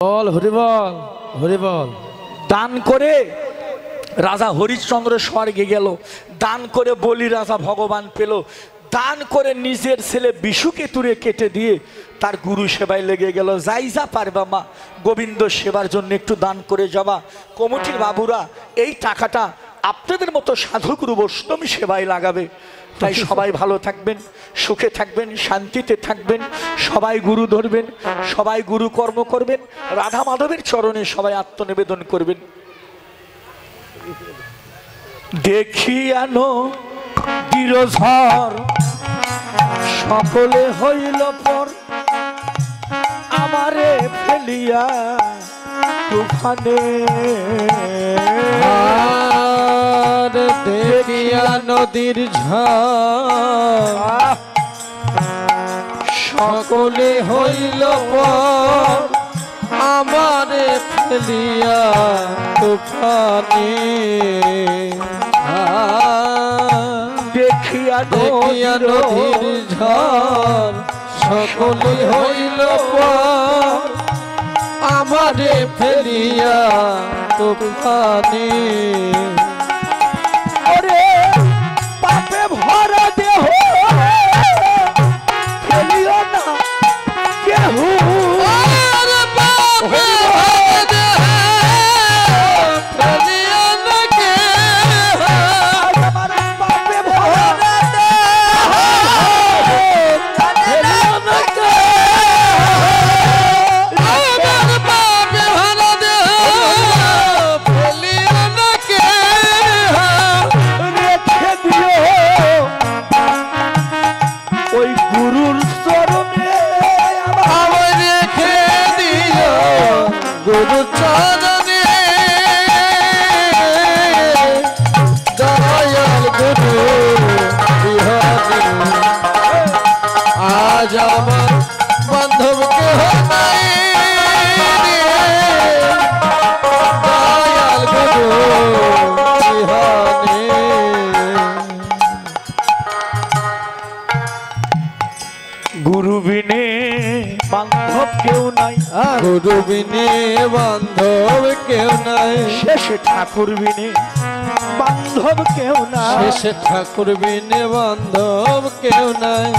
বল হরি বল হরি বল। দান করে রাজা হরিশ্চন্দ্র স্বর্গে গেল, দান করে বলি রাজা ভগবান পেল, দান করে নিজের ছেলে বিশুকে তুলে কেটে দিয়ে তার গুরু সেবায় লেগে গেল। যাই যা পারবা মা, গোবিন্দ সেবার জন্য একটু দান করে যাবা। কমিটির বাবুরা এই টাকাটা আপনাদের মতো সাধুগুরু বৈষ্ণবী সেবায় লাগাবে। তাই সবাই ভালো থাকবেন, সুখে থাকবেন, শান্তিতে থাকবেন, সবাই গুরু ধরবেন, সবাই গুরু কর্ম করবেন, রাধা মাধবের চরণে সবাই আত্মনিবেদন করবেন। দেখিয়ানো দৃঢ়ঝড় সকলে হইল পর, আমারে ফেলিয়া তুফানে। দেখিয়া নদীর ঝড় সকলে হইল পর, আমারে ফেলিয়া তুফানে। দেখিয়া নদীর ঝড় সকলে হইল পর, আমারে ফেলিয়া তুফানে। ওরে পাপে ভরা দেহ ফেলিও না কেহু। আজ আমার বান্ধব কেহ নাই, দয়াল গুরু বিহানে। গুরু বিনে বান্ধব কেউ নাই, গুরু বিনে বান্ধব কেউ নাই, শেষে ঠাকুর বিনে বান্ধব কেউ নাই, শেষে ঠাকুর বিনে বান্ধব কেউ নাই।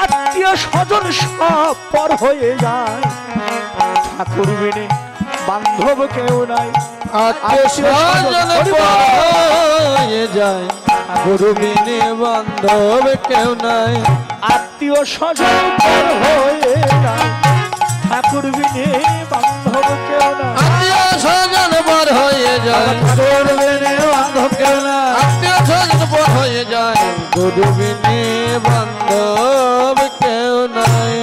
আত্মীয় স্বজন সব পর হয়ে যায়, ঠাকুর বিনে বান্ধব কেউ নাই, আত্মীয় স্বজন হয়ে যায়, গুরু বিনে বান্ধব কেউ নাই। আত্মীয় স্বজন পর হয়ে যায়, ঠাকুর বিনে বান্ধব কেউ নাই। আত্মীয় স্বজন পর হয়ে যায়, ঠাকুর বিনে বান্ধব কেউ নাই। আত্মীয় স্বজন পর হয়ে যায়, গুরু বিনে বান্ধব কেউ নাই।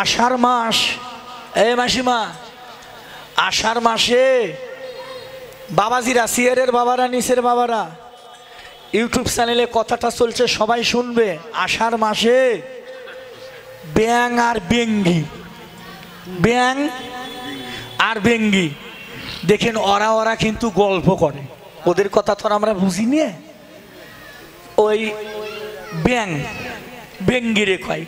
আষাঢ় মাস, এ মাসিমা, আষাঢ় মাসে বাবাজিরা, সিয়ারের বাবারা, নিচের বাবারা, ইউটিউব চ্যানেলে কথাটা চলছে, সবাই শুনবে। আষাঢ় মাসে ব্যাং আর বেঙ্গি, ব্যাং আর বেঙ্গি, দেখেন ওরা ওরা কিন্তু গল্প করে, ওদের কথা তো আমরা বুঝি নিয়ে। ওই ব্যাং বেঙ্গিরে কয়,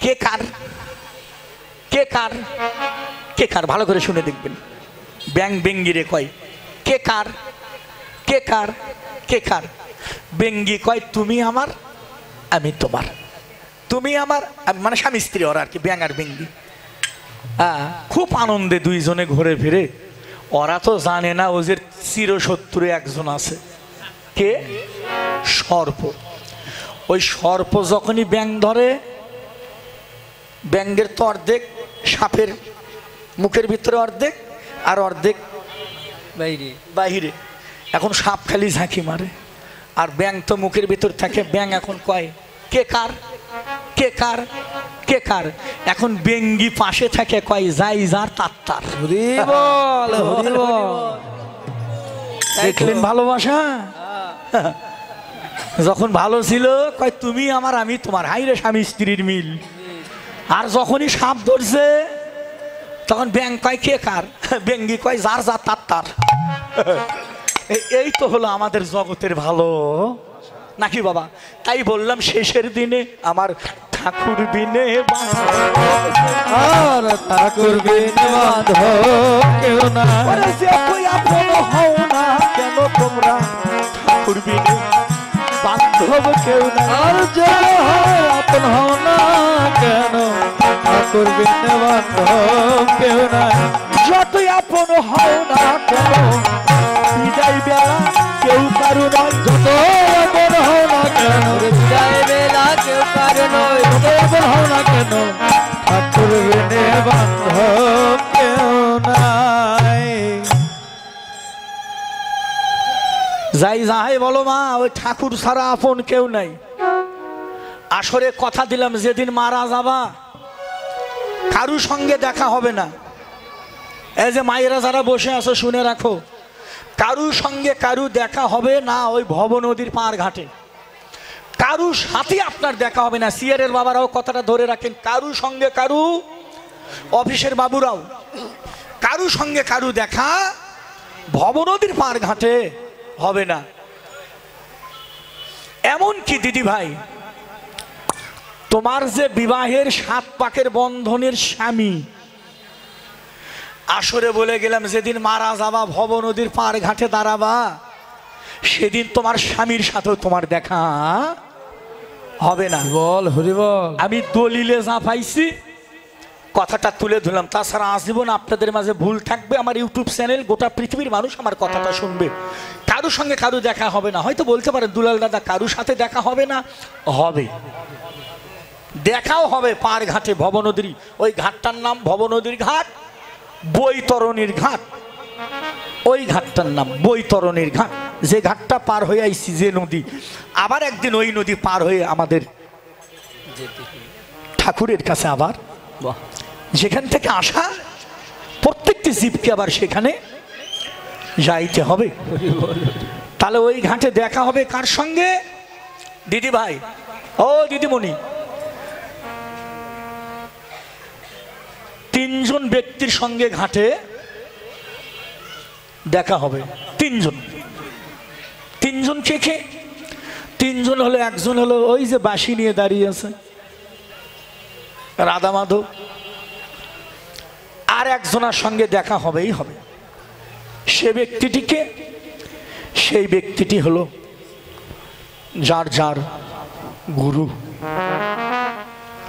কে কার কে কার কে কার, ভালো করে শুনে দেখবেন। ব্যাং বেঙ্গিরে কয় কে কার কে কার কে কার। বেঙ্গি কয় তুমি আমার আমি তোমার, তুমি আমার, মানে স্বামী স্ত্রী ওরা আর কি, ব্যাং আর বেঙ্গি। খুব আনন্দে দুইজনে ঘুরে ফিরে। ওরা তো জানে না ওদের চিরশত্রু একজন আছে, কে? সর্প। ওই সর্প যখনই ব্যাং ধরে, ব্যাঙের তো অর্ধেক সাপের মুখের ভিতরে অর্ধেক, আর অর্ধেক বাইরে বাহিরে। এখন সাপ খালি ঝাঁকি মারে, আর ব্যাং তো মুখের ভিতর থাকে। ব্যাং এখন কয় কে কার কে কার কে কার। এখন বেঙ্গি পাশে থাকে, কয় যাই যার তার তার। হরি বল হরি বল। দেখলেন ভালোবাসা? যখন ভালো ছিল কয় তুমি আমার আমি তোমার, হাই রে স্বামী স্ত্রীর মিল। আর যখনই সাপ ধরছে তখন ব্যাং কয় কে কার, বেঙ্গি কয় যার যার তার তার। এই তো হলো আমাদের জগতের ভালো নাকি বাবা? তাই বললাম শেষের দিনে আমার ঠাকুর বিনে আর ঠাকুর বিনে বাঁধব কেউ নাই। যে কই আপন হও না কেন তোমরা ঠাকুর বিনে বান্ধব কেউ নাই। আর যে আপন হও না কেন ঠাকুর বিনে বাঁধব কেউ নাই। যতই আপন হও না কেন বিদায় বেলা কেউ কারু নয়। যত আপন হও না কেন বিদায় বেলা কেউ কারু নয়। যত আপন হও না কেন ঠাকুর বিনে বাঁধব কেউ নাই। যাই যাই বলো মা, ওই ঠাকুর ছাড়া আপন কেউ নাই। আসরে কথা দিলাম যেদিন মারা যাবা কারু সঙ্গে দেখা হবে না। এই যে মায়েরা যারা বসে আছো শুনে রাখো, কারু সঙ্গে কারু দেখা হবে না ওই ভব নদীর পার ঘাটে। কারু সাথে আপনার দেখা হবে না। সিয়ারের বাবারাও কথাটা ধরে রাখেন, কারু সঙ্গে কারু, অফিসের বাবুরাও কারু সঙ্গে কারু দেখা ভব নদীর পার ঘাটে হবে না। এমন কি দিদি ভাই, তোমার যে বিবাহের 7 পাকের বন্ধনের স্বামী, আসরে বলে গেলাম যেদিন মারা যাবা ভব নদীর পার ঘাটে দাঁড়াবা সেদিন তোমার স্বামীর সাথেও তোমার দেখা হবে না। বল হরি বল। আমি দলিলে যা পাইছি কথাটা তুলে ধরলাম। তাছাড়া আজীবন আপনাদের মাঝে ভুল থাকবে। আমার ইউটিউব চ্যানেল, গোটা পৃথিবীর মানুষ আমার কথাটা শুনবে। কারুর সঙ্গে কারু দেখা হবে না। হয়তো বলতে পারেন দুলাল দাদা কারুর সাথে দেখা হবে না, হবে, দেখাও হবে পার ঘাটে ভব নদীর। ওই ঘাটটার নাম ভব নদীর ঘাট, বৈতরণীর ঘাট। ওই ঘাটটার নাম বৈতরণীর ঘাট। যে ঘাটটা পার হয়ে আইছি যে নদী, আবার একদিন ওই নদী পার হয়ে আমাদের ঠাকুরের কাছে আবার যেখান থেকে আসা প্রত্যেকটি জীবকে আবার সেখানে যাইতে হবে। তাহলে ওই ঘাটে দেখা হবে কার সঙ্গে? দিদি ভাই, ও দিদিমণি, 3 জন ব্যক্তির সঙ্গে ঘাটে দেখা হবে। 3 জন। 3 জন কে কে? 3 জন হলো, একজন হলো ওই যে বাঁশি নিয়ে দাঁড়িয়ে আছে রাধা মাধব, আর একজনের সঙ্গে দেখা হবেই হবে। সে ব্যক্তিটিকে, সেই ব্যক্তিটি হলো যার যার গুরু।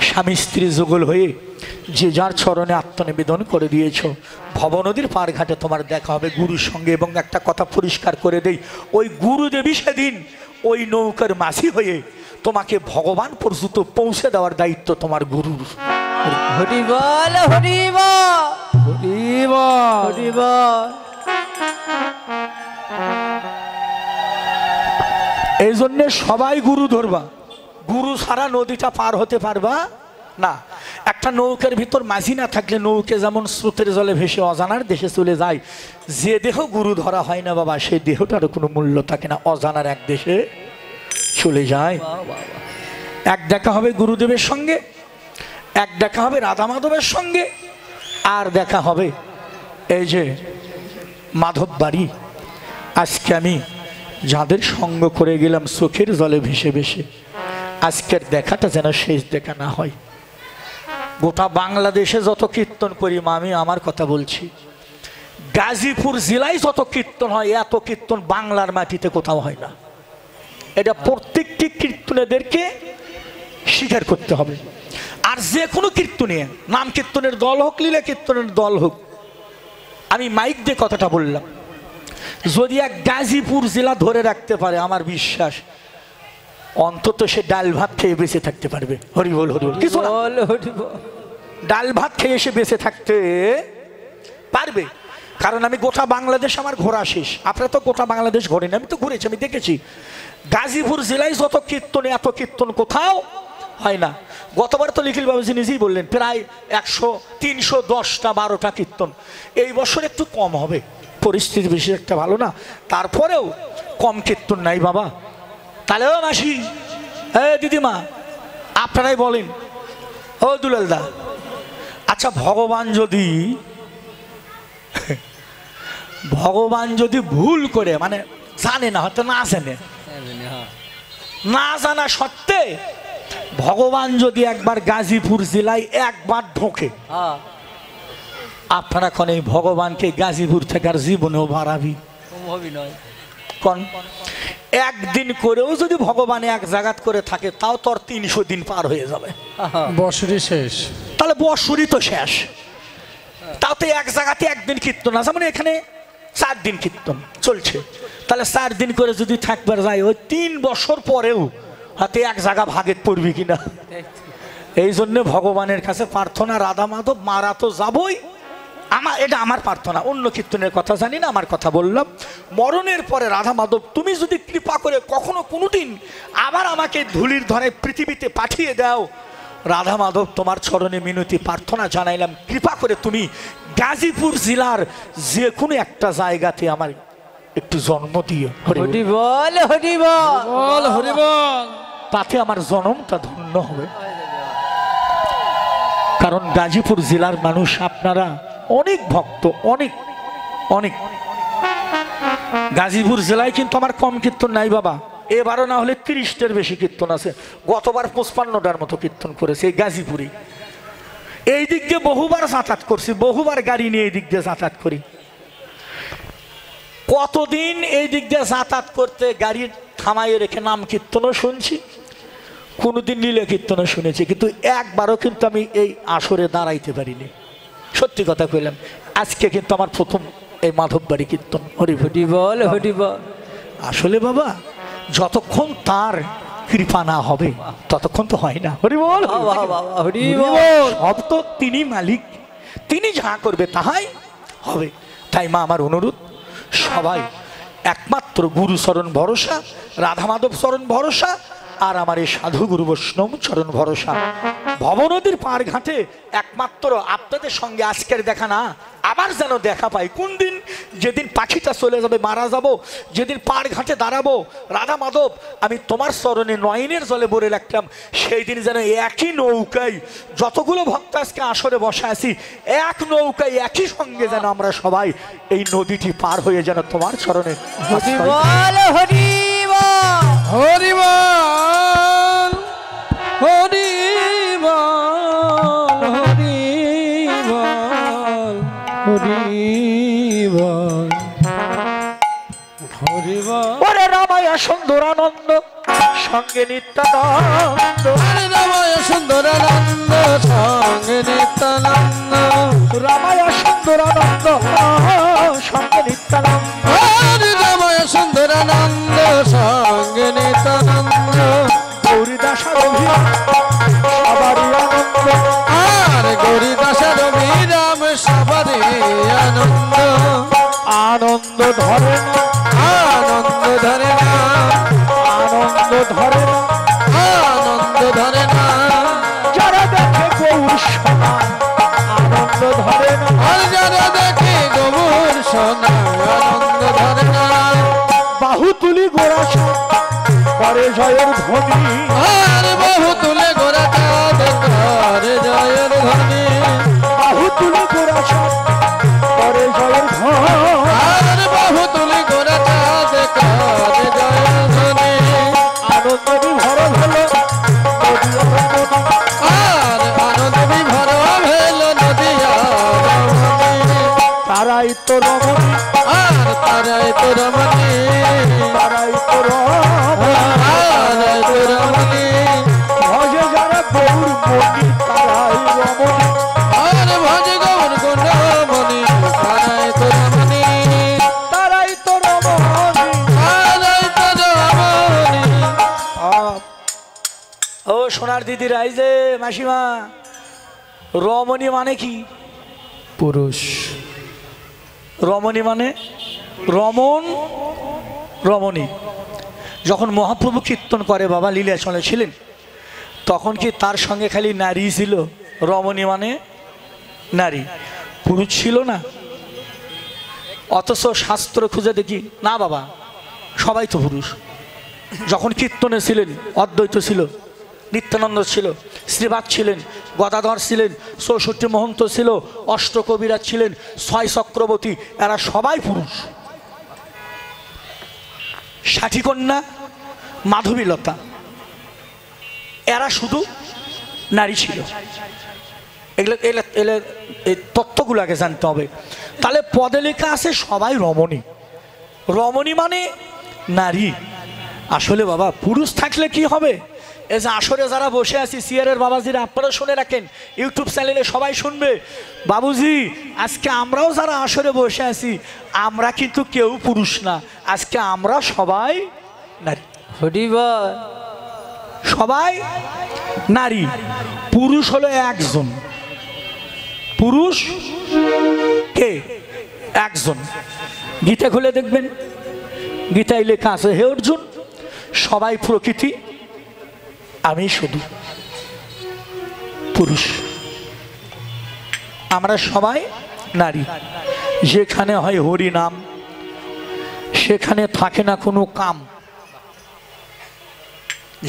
স্বামী স্ত্রী যুগল হয়ে যে যার চরণে আত্মনিবেদন করে দিয়েছ, ভবনদীর পার ঘাটে তোমার দেখা হবে গুরুর সঙ্গে। এবং একটা কথা পরিষ্কার করে দেই, ওই গুরুদেবী সেদিন ওই নৌকার মাঝি হয়ে তোমাকে ভগবান পর্যন্ত পৌঁছে দেওয়ার দায়িত্ব তোমার গুরুর। হরি বল হরি বল হরি বল হরি বল। এই জন্য সবাই গুরু ধরবা। গুরু ছাড়া নদীটা পার হতে পারবা না। একটা নৌকার ভিতর মাঝি না থাকলে নৌকে যেমন স্রোতের জলে ভেসে অজানার দেশে চলে যায়, যে দেহ গুরু ধরা হয় না বাবা সেই দেহটারও কোনো মূল্য থাকে না, অজানার এক দেশে চলে যায়। এক দেখা হবে গুরুদেবের সঙ্গে, এক দেখা হবে রাধা মাধবের সঙ্গে, আর দেখা হবে এই যে মাধব বাড়ি। আজকে আমি যাদের সঙ্গ করে গেলাম চোখের জলে ভেসে ভেসে, আজকের দেখাটা যেন শেষ দেখা না হয়। গোটা বাংলাদেশে যত কীর্তন করি মা, আমি আমার কথা বলছি, গাজীপুর জেলায় যত কীর্তন হয় এত কীর্তন বাংলার মাটিতে কোথাও হয় না। এটা প্রত্যেকটি কীর্তনেদেরকে স্বীকার করতে হবে। আর যে কোনো কীর্তনে, নাম কীর্তনের দল হোক, লীলা কীর্তনের দল হোক, আমি মাইক দিয়ে কথাটা বললাম, যদি এক গাজীপুর জেলা ধরে রাখতে পারে আমার বিশ্বাস অন্তত সে ডাল ভাত খেয়ে বেঁচে থাকতে পারবে। হরি বল হরি বল। কিছু ডাল ভাত খেয়ে সে বেঁচে থাকতে পারবে। কারণ আমি গোটা বাংলাদেশ আমার ঘোরা শেষ। আপনারা তো গোটা বাংলাদেশ ঘোরেন, আমি তো ঘুরেছি, আমি দেখেছি গাজীপুর জেলায় যত কীর্তনে এত কীর্তন কোথাও হয় না। গতবার তো নিখিল বাবুজি নিজেই বললেন প্রায় 100, 310টা 12টা কীর্তন। এই বছর একটু কম হবে, পরিস্থিতি বেশি একটা ভালো না, তারপরেও কম কীর্তন নাই বাবা। তাহলে ও মাসি, দিদিমা, আপনারাই বলেন, ও দুলালদা, আচ্ছা ভগবান যদি ভুল করে, মানে জানে না, হয়তো না জানে, না জানা সত্ত্বে ভগবান যদি একবার গাজীপুর জেলায় একবার ঢোকে, হ্যাঁ আপনারা কোন এই ভগবানকে গাজীপুর থেকে আর জীবনেও বাড়াবি সম্ভবই নয়। কোন একদিন করেও যদি ভগবান এক জায়গাত করে থাকে, তাও তোর 300 দিন পার হয়ে যাবে, বছরই শেষ। তাহলে বছরই তো শেষ। তাও তো এক জায়গাতে একদিন কীর্তন আছে, মানে এখানে 4 দিন কীর্তন চলছে, তাহলে 4 দিন করে যদি থাকবার যায়, ওই 3 বছর পরেও হাতে এক জায়গা ভাগে পড়বি কিনা। এই জন্য ভগবানের কাছে প্রার্থনা, রাধা মাধব মারা তো যাবই, এটা আমার প্রার্থনা, অন্য কীর্তনের কথা জানি না, আমার কথা বললাম। মরণের পরে রাধা মাধব তুমি যদি কৃপা করে কখনো কোনোদিন আবার আমাকে ধুলির ধরে পৃথিবীতে পাঠিয়ে দাও, রাধা মাধব তোমার চরণে মিনতি প্রার্থনা জানাইলাম, কৃপা করে তুমি গাজীপুর জেলার যে কোনো একটা জায়গাতে আমার একটু জন্ম দিও। হরি বল হরি বল বল হরি বল। তাতে আমার জন্মটা ধন্য হবে। কারণ গাজীপুর জেলার মানুষ আপনারা অনেক ভক্ত, অনেক অনেক। গাজীপুর জেলায় কিন্তু আমার কম কীর্তন নাই বাবা, এবারও না হলে 30টার বেশি কীর্তন আছে, গতবার 55টার মতো কীর্তন করেছে এই গাজীপুরে। এই দিক দিয়ে বহুবার যাতায়াত করছি, বহুবার গাড়ি নিয়ে এই দিক দিয়ে যাতায়াত করি। কতদিন এই দিক দিয়ে যাতায়াত করতে গাড়ি থামাইয়ে রেখে নাম কীর্তনও শুনছি, কোনোদিন নীলে কীর্তনও শুনেছি, কিন্তু একবারও কিন্তু আমি এই আসরে দাঁড়াইতে পারিনি। সত্যি কথা কইলাম, আজকে কিন্তু আমার প্রথম এই মাধববাড়ি কীর্তন। হরি হরি বল হরি বল। আসলে বাবা যতক্ষণ তার কৃপা না হবে ততক্ষণ তো হয় না। হরি বল হরি হরি বল। বল। সব তো তিনি মালিক, তিনি যা করবে তাহাই হবে। তাই মা আমার অনুরোধ, সবাই একমাত্র গুরু চরণ ভরসা, রাধা মাধব চরণ ভরসা, আর আমার এই সাধু গুরু বৈষ্ণব চরণ ভরসা। ভবনদীর পার ঘাটে একমাত্র আপনাদের সঙ্গে আজকের দেখা না, আবার যেন দেখা পাই। কোন দিন? যেদিন পাখিটা চলে যাবে, মারা যাব, যেদিন পার ঘাটে দাঁড়াবো, রাধা মাধব আমি তোমার চরণে নয়নের জলে ভরে রাখলাম, সেই দিন যেন একই নৌকায় যতগুলো ভক্ত আজকে আসরে বসে আছি, এক নৌকায় একই সঙ্গে যেন আমরা সবাই এই নদীটি পার হয়ে যেন তোমার চরণে হরি বল হরি বল হরি বল হরি বল হরি বল হরি বল হরি বল। ওরে রামায়া সুন্দরানন্দ সঙ্গে নিত্যানন্দ, হরে রামায় সুন্দরানন্দ সঙ্গে নিত্যানন্দ, রামায়া সুন্দরানন্দ সঙ্গে নিত্যানন্দ, হরে রামায় সুন্দরানন্দ সঙ্গে নিত্যানন্দ, গৌরীদাসার সবারই আনন্দ, আর গৌরীদাসের বিরাম সবারই আনন্দ, আনন্দ ধরে না, আনন্দ ধরে না, আনন্দ ধরে না, আনন্দ ধরে না, যারা দেখে গৌর সোনা আনন্দ ধরে না, আর যারা দেখে গৌর সোনা আনন্দ ধরে না, বাহু তুলি গোড়া করে জয়ের ধ্বনি, আর বহু তুলে গোরা চাঁদ করে জয়ের ধ্বনি, বাহু তুলি গোড়া করে জয়ের ধ্বনি, আর বহু তুলে গোরা চাঁদ করে জয়ের ধ্বনি, আনন্দ বিভর হলো আর আনন্দ বিভর হল নদিয়া রমণী, তারাই তো রমণী, আর তারাই তো রমণী, তারাই তো রমণী, তারাই তো রমণী, ভজে যারা গৌর মণি তারাই রমণী, আর ভজ গৌর গুণমণি, তারাই তো রমণী, তারাই তো রমণী। তারাই তো রমণী। ও সোনার দিদি রাইজে মাসিমা, রমণী মানে কি? পুরুষ। রমণী মানে রমণ, রমণী। যখন মহাপ্রভু কীর্তন করে বাবা লীলাচলে ছিলেন, তখন কি তার সঙ্গে খালি নারী ছিল? রমণী মানে নারী, পুরুষ ছিল না। অথচ শাস্ত্র খুঁজে দেখি না বাবা, সবাই তো পুরুষ। যখন কীর্তনে ছিলেন অদ্বৈত ছিল, নিত্যানন্দ ছিল, শ্রীবাদ ছিলেন, গদাধর ছিলেন, 64 মহন্ত ছিল, অষ্টকবিরাজ ছিলেন, 6 চক্রবর্তী, এরা সবাই পুরুষ। ষাঠিকন্যা মাধবীলতা এরা শুধু নারী ছিল। এগুলো এগুলো এগুলো এই তত্ত্বগুলো আগে জানতে হবে। তাহলে পদে লেখা আছে সবাই রমণী। রমণী মানে নারী। আসলে বাবা পুরুষ থাকলে কি হবে? এই যে আসরে যারা বসে আছি সিয়ারের বাবাজিরা, আপনারা শুনে রাখেন, ইউটিউব চ্যানেলে সবাই শুনবে। বাবুজি আজকে আমরাও যারা আসরে বসে আছি আমরা কিন্তু কেউ পুরুষ না, আজকে আমরা সবাই নারী। হরিবল। সবাই নারী। পুরুষ হলো একজন। পুরুষ কে? একজন। গীতা খুলে দেখবেন, গীতায় লেখা আছে, হে অর্জুন সবাই প্রকৃতি, আমি শুধু পুরুষ। আমরা সবাই নারী। যেখানে হয় হরি নাম সেখানে থাকে না কোনো কাম।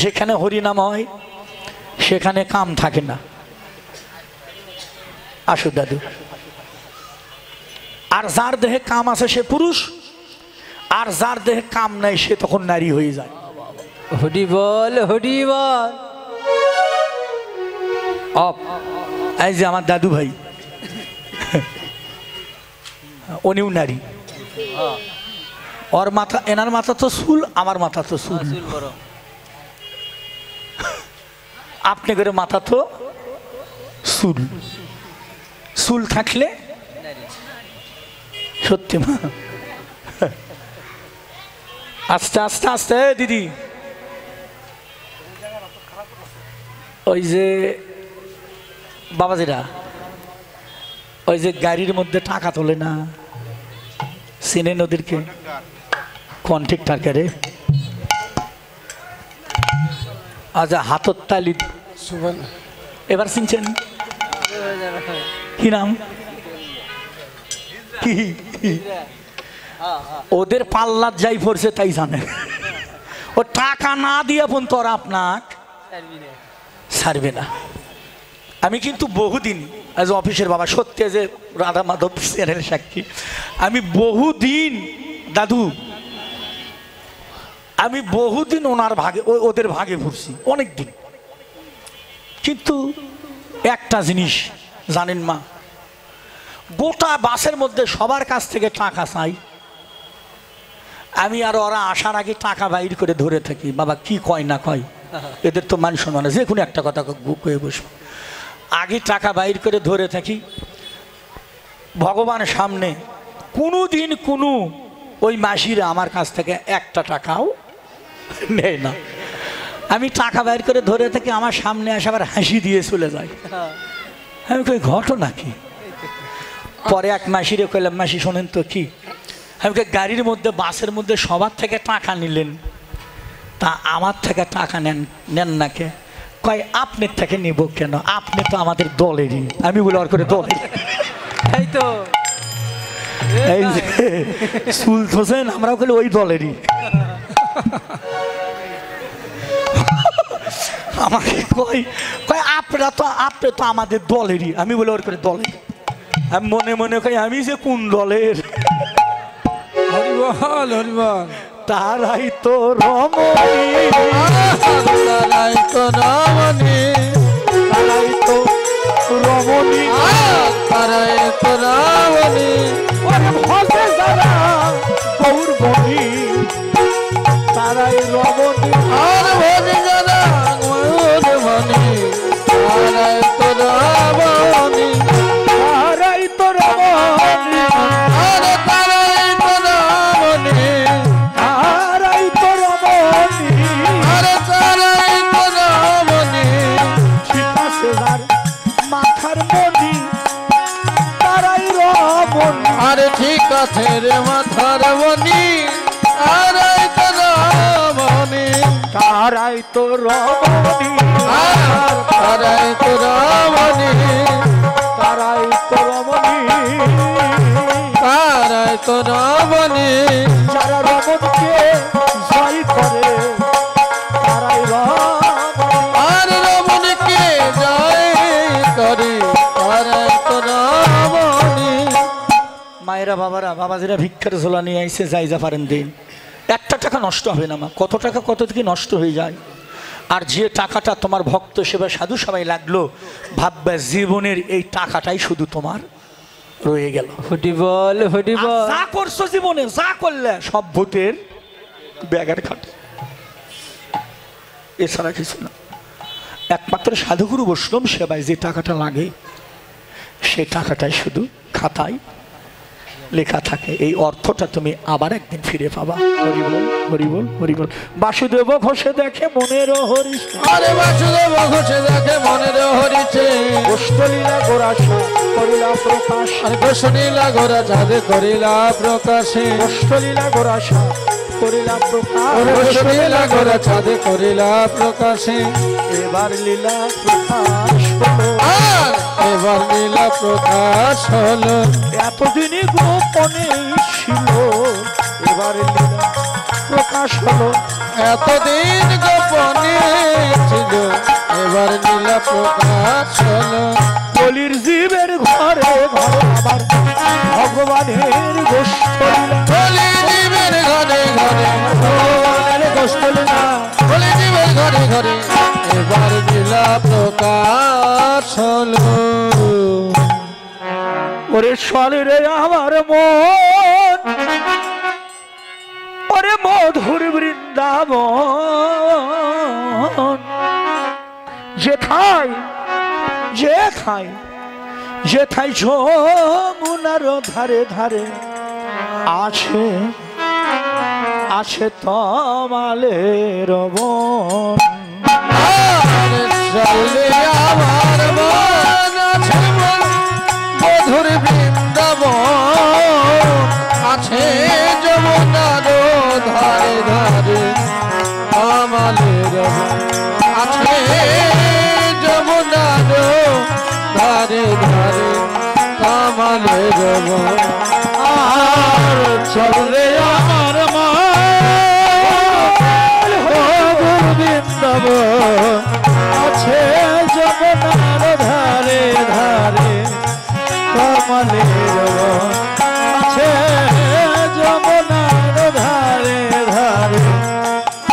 যেখানে হরি নাম হয় সেখানে কাম থাকে না। আসো দাদু। আর যার দেহে কাম আছে সে পুরুষ, আর যার দেহে কাম নাই সে তখন নারী হয়ে যায়। হরিবল হরিবল। অপ এই যে আমার দাদু ভাই উনিও নারী। ওর মাথা, এনার মাথা তো চুল, আমার মাথা তো চুল। আপনি করে মাথা তো চুল। চুল থাকলে সত্যি মা। আস্তে আস্তে আস্তে দিদি, ওই যে বাবাজিরা ওই যে গাড়ির মধ্যে টাকা তোলে না, সিনে নদীরকে কন্ট্রাক্টর করে, আচ্ছা হাতর তালি এবার চিনছেন কি নাম? কি ওদের পাল্লার যাই পড়ছে তাই জানে। ও টাকা না দিয়ে বোন তোর আপনাক ছাড়বে না। আমি কিন্তু বহুদিন আজ অফিসের বাবা, সত্যি যে রাধা মাধব চ্যানেল সাক্ষী, আমি বহুদিন দাদু, আমি বহুদিন ওনার ভাগে ওদের ভাগে ঘুরছি অনেক দিন। কিন্তু একটা জিনিস জানেন মা, গোটা বাসের মধ্যে সবার কাছ থেকে টাকা চাই আমি, আর ওরা আসার আগে টাকা বাইর করে ধরে থাকি। বাবা কি কয় না কয়, এদের তো মান সম্মান আছে, যে কোনো একটা কথা কয়ে বসবো। আগে টাকা বাইর করে ধরে থাকি ভগবান সামনে। কোনো দিন কোনো ওই মাসিরা আমার কাছ থেকে একটা টাকাও নেয় না। আমি টাকা বাইর করে ধরে থাকি, আমার সামনে আসে আবার হাসি দিয়ে চলে যায়। আমি কই ঘটনা কি? পরে এক মাসিরে কইলাম, মাসি শোনেন তো কি? আমি কই গাড়ির মধ্যে বাসের মধ্যে সবার থেকে টাকা নিলেন, তা আমার থেকে টাকা নেন না কে? কয় আপনার থেকে নিব কেন, আপনি তো আমাদের দলেরই। আমি বলি আর করে দলের, এই তো এই যে চুল ধোসেন আমরাও কইলে ওই দলেরই। আমাকে কয় কয় আপনি তো আমাদের দলেরই। আমি বলি ওর করে দলের। আমি মনে মনে কই আমি যে কোন দলের? হরিবল হরিবল। তারাই তো রমণী, তারাই তো রমণী, তারাই তো রমণী, তারাই তো রমণী। ওরে ভসে যারা গৌরবণী, তারাই রমণী। আর ভোজি যারা ময়ূরমণি, তারাই তো রমণী, তারাই তো রমণী, আর তারাই তো রমণী, তারাই তো রমণী। আর তারাই তো রমণী। ঠিক আছে যার মাথার মণি, তারাই রমণী। আরে ঠিক আছে রে মাথার মণি, তারাই তো রমণী, তারাই তো রমণী, আর তারাই তো রমণী, তারাই তো রমণী। তারাই তো রমণী। যারা রমণকে জয় করে তারাই রমণী। আর রমণীকে জয় করে, তারাই তো রমণী। মায়েরা বাবারা বাবাজিরা ভিক্ষার ঝোলা নিয়ে আইসে যাই যা পারেন দিন। একটা টাকা নষ্ট হবে না মা, কত টাকা কত থেকে নষ্ট হয়ে যায়। আর যে টাকাটা তোমার ভক্ত সেবা সাধু সবাই লাগলো, ভাববে জীবনের এই টাকাটাই শুধু তোমার রয়ে গেল। হুটি বল আর যা করছো জীবনে, যা করলে সব ভূতের ব্যাগের খাটে, এছাড়া কিছু না। একমাত্র সাধুগুরু বৈষ্ণব সেবায় যে টাকাটা লাগে সে টাকাটাই শুধু খাতায় লেখা থাকে। এই অর্থটা তুমি আবার একদিন ফিরে পাবা। হরিবল হরিবল হরিবল। বাসুদেব ঘোষে দেখে মনের হরিশ, আরে বাসুদেব ঘোষে দেখে মনের হরিছে, গোষ্ঠলীলা গোরাসা করিলা প্রকাশ, আরে গোষ্ঠলীলা গোরা চাঁদে করিলা প্রকাশে, গোষ্ঠলীলা গোরাসা করিলা প্রকাশ, গোষ্ঠলীলা গোরা চাঁদে করিলা প্রকাশে। এবার লীলা প্রকাশ হলো, আর এবার লীলা প্রকাশ হলো, এতদিনই গোপনে ছিল এবার লীলা প্রকাশ হলো, এতদিন গোপনে ছিল এবার লীলা প্রকাশ হলো। কলির জীবের ঘরে ঘরে আবার ভগবানের গোষ্ঠলীলা, বলি জীবের ঘরে ঘরে ভগবানের গোষ্ঠলীলা, বলি জীবের ঘরে ঘরে এবার লীলা প্রকাশ হলো। ওরে শরীরে আমার মন, ওরে মধুর বৃন্দাবন, যেথায় যেথায় যেথায় যমুনার ধারে ধারে আছে আছে তমালের বন। আরে চলে আমার মন আছে মধুর বৃন্দাবন, আছে যমুনার ধারে ধারে আমালের বন, আছে যমুনার ধারে ধারে আমালের বন। আর চলে আমার মধুর বৃন্দাবন, আছে যমুনার ধারে ধারে কমলের বন, আছে যমুনার ধারে ধারে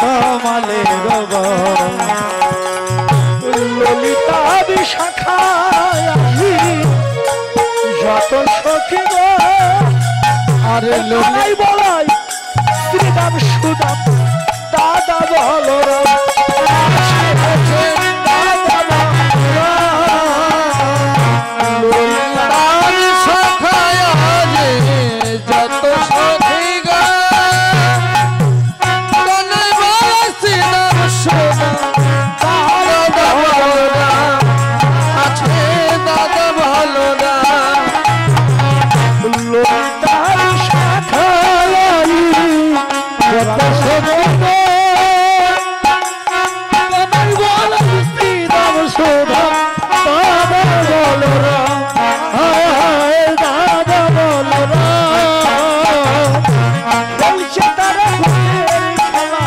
কমলের বন। ললিতা বিশাখায় আসি যত সখী গো, আরে বলাই বলাই শ্রীরাম সুদাম দাদা বলরাম, দাদা ললিতার সখায় আরে যত সখী গা, তনে বাসি নাম সোনা দাদা ভালো না, আছে দাদা ভালো না। ললিতার শাখায় যত সখী গো, বলাই বলাই শ্রীরাম সুদাম দাদা বলরাম, হায় দাদা বলরাম। বলছে তারা ভূতের খেলা,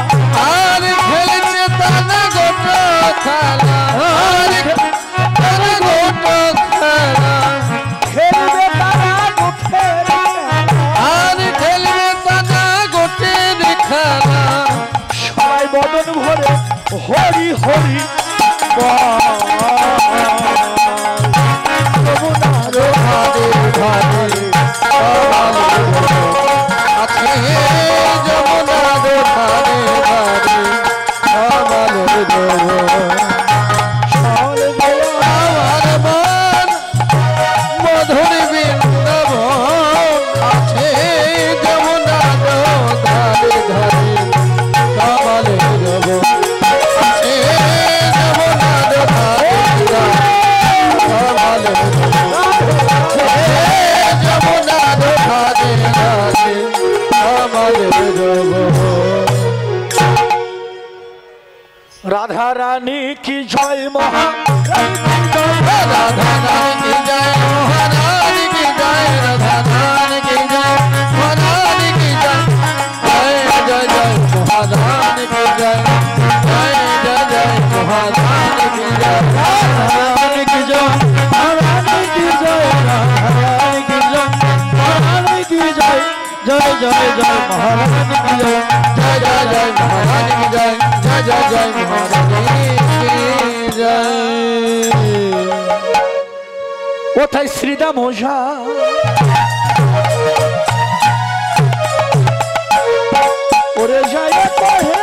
আর খেলছে তানা গোটা খেলা, আর তানা গোটা খেলা, খেলবে তারা ভূতের খেলা। আর খেলবে তানা গোটের খেলা। সবাই বদন ভরে হরি হরি যমুনার ধারে ধারে আছে যমুনার ধারে ধারে আমাদের যৌবন। আমার মন মধুর বৃন্দাবন, আছে যমুনার ধারে ধারে আমাদের যৌবন, আছে যমুনার ধারে ধারে আমাদের যমুনার ধারে ধারে আমাদের যৌবন। রাধা রানী কি জয় মহা राधा रानी की जय महारानी की जय राधा रानी की जय महारानी की जय जय जय जय महारानी की जय जय जय जय महारानी की जय रानी की जय, रानी की जय, रानी की जय, रानी की जय, जय जय जय महारानी की जय। जय जय जय महारानी की जय जय जय जय महारानी কোথায় শ্রীদাম ওঝা ওরে যায় কহে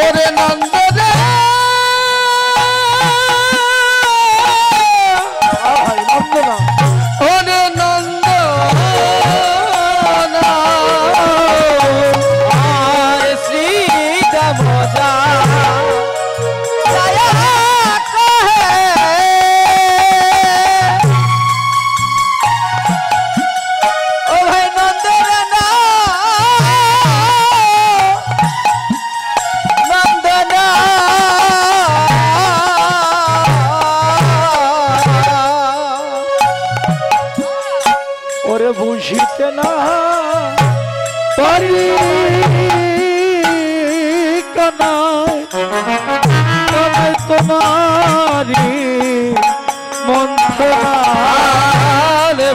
ওরে নন্দ রে নন্দ না ওরে নন্দ শ্রীদাম ওঝা বুঝিতে না পারি কানায় কানায় তোমারি মন্থনার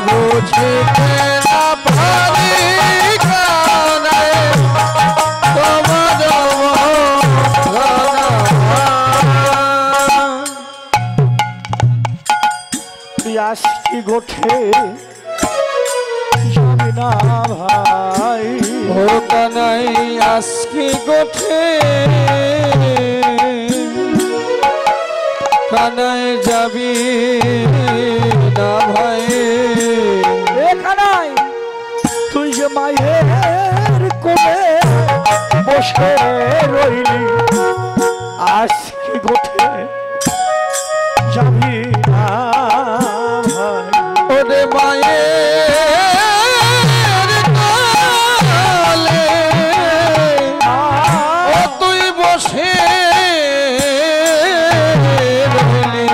বুঝিতে না পারি কানায় তোমার আশকি গোঠে যাবি না ভাই ও কানাই আজকে গোঠে কানাই যাবি না ভাই এ কানাই তুই যে মায়ের কোলে বসে রইলি আজকে গোঠে যাবি না ভাই ওরে মায়ের কোলে ও তুই বসে রইলি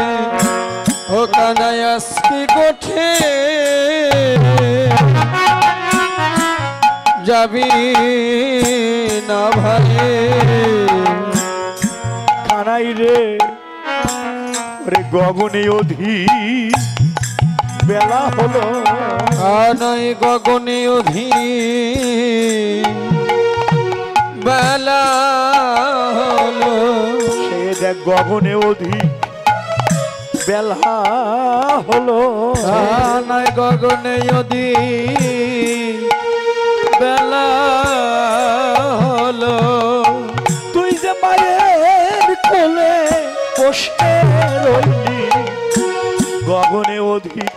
ও কানাই আজকে গোঠে যাবি না ভাই কানাই রে ওরে গগনে অধি বেলা হলো কানাই গগনে অধি বেলা হলো সে দেখ গগনে অধি বেলা হলো কানাই গগনে অধি বেলা হলো তুই যে মায়ের কোলে বসে রইলি গগনে অধিক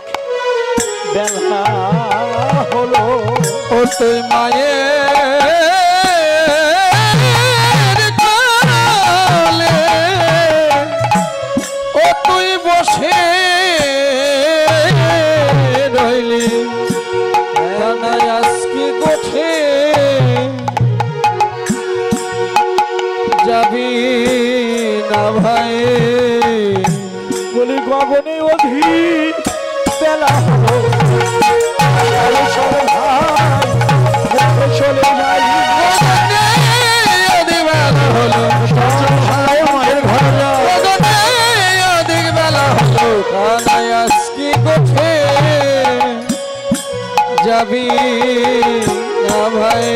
বেলা হলো ও তুই মায়ের কোলে ও তুই বসে রইলি কানাই আজকে গোঠে যাবি না ভাই বলি গগনে অধিক বেলা হলো চলো চলো ভাই চলে যাই অধিক বেলা হলো মায়ের ঘরে যাও অধিক বেলা হলো কানাই আজকে গোঠে যাবি না ভাই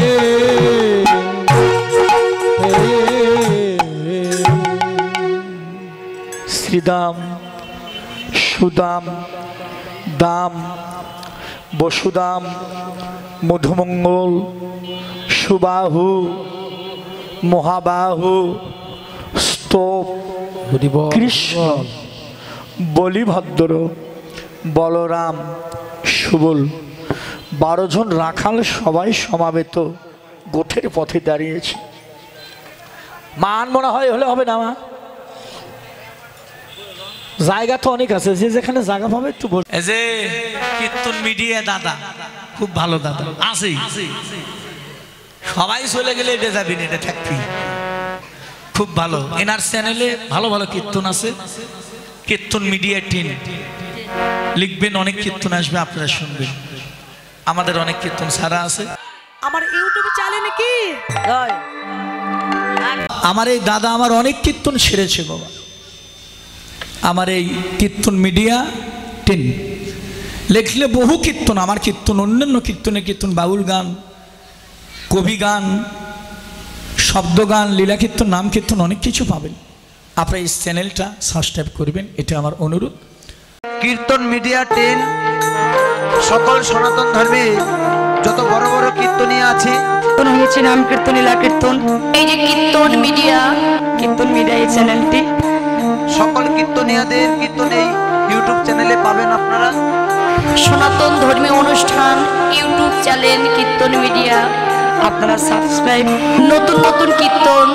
শ্রীদাম সুদাম দাম বসুদাম মধুমঙ্গল সুবাহু মহাবাহু স্তব কৃষ্ণ বলিভদ্র বলরাম সুবল 12 জন রাখাল সবাই সমাবেত গোঠের পথে দাঁড়িয়েছে। মান মনে হয় হলে হবে না মা, জায়গা তো অনেক আছে, যে যেখানে জায়গা পাবে একটু বল। এই যে কীর্তন মিডিয়া দাদা খুব ভালো দাদা আছে, সবাই চলে গেলে এটা যাবি না, এটা থাকবি, খুব ভালো। এনার চ্যানেলে ভালো ভালো কীর্তন আছে, কীর্তন মিডিয়া টিম লিখবেন, অনেক কীর্তন আসবে, আপনারা শুনবেন। আমাদের অনেক কীর্তন ছাড়া আছে। আমার ইউটিউবে চ্যানেলে কি আমার এই দাদা আমার অনেক কীর্তন ছেড়েছে বাবা। আমার এই কীর্তন মিডিয়া টিম লিখলে বহু কীর্তন, আমার কীর্তন, অন্যান্য কীর্তনের কীর্তন, বাউল গান, কবি গান, শব্দ গান, লীলা কীর্তন, নাম কীর্তন অনেক কিছু পাবেন। আপনারা এই চ্যানেলটা সাবস্ক্রাইব করবেন, এটা আমার অনুরোধ। কীর্তন মিডিয়া 10 সকল সনাতন ধর্মে যত বড় বড় কীর্তনীয় আছে কীর্তন হয়েছে নাম কীর্তন লীলা কীর্তন। এই যে কীর্তন মিডিয়া এই চ্যানেলটি সকল কীর্তনীয়দের কীর্তন এই ইউটিউব চ্যানেলে পাবেন আপনারা। সনাতন ধর্মীয় অনুষ্ঠান ইউটিউব চ্যানেল কীর্তন মিডিয়া আপনারা সাবস্ক্রাইব, নতুন নতুন কীর্তন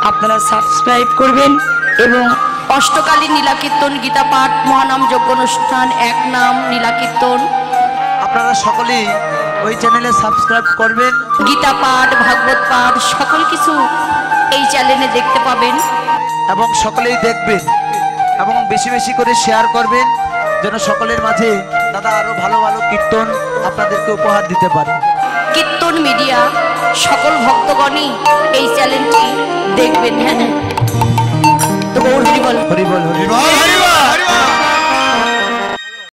আপনারা সাবস্ক্রাইব করবেন এবং অষ্টকালীন নীলা কীর্তন, গীতা পাঠ, মহানাম যজ্ঞ অনুষ্ঠান, এক নাম নীলা কীর্তন আপনারা সকলেই ওই চ্যানেলে সাবস্ক্রাইব করবেন। গীতা পাঠ, ভাগবত পাঠ সকল কিছু এই চ্যানেলে দেখতে পাবেন এবং সকলেই দেখবেন এবং বেশি বেশি করে শেয়ার করবেন, যেন সকলের মাঝে দাদা আরো ভালো ভালো কীর্তন আপনাদেরকে উপহার দিতে পারে। কীর্তন মিডিয়া সকল ভক্তগণই এই চ্যানেলটি দেখবেন। হ্যাঁ, তো গৌর হরি বল। হরি বল হরি বল।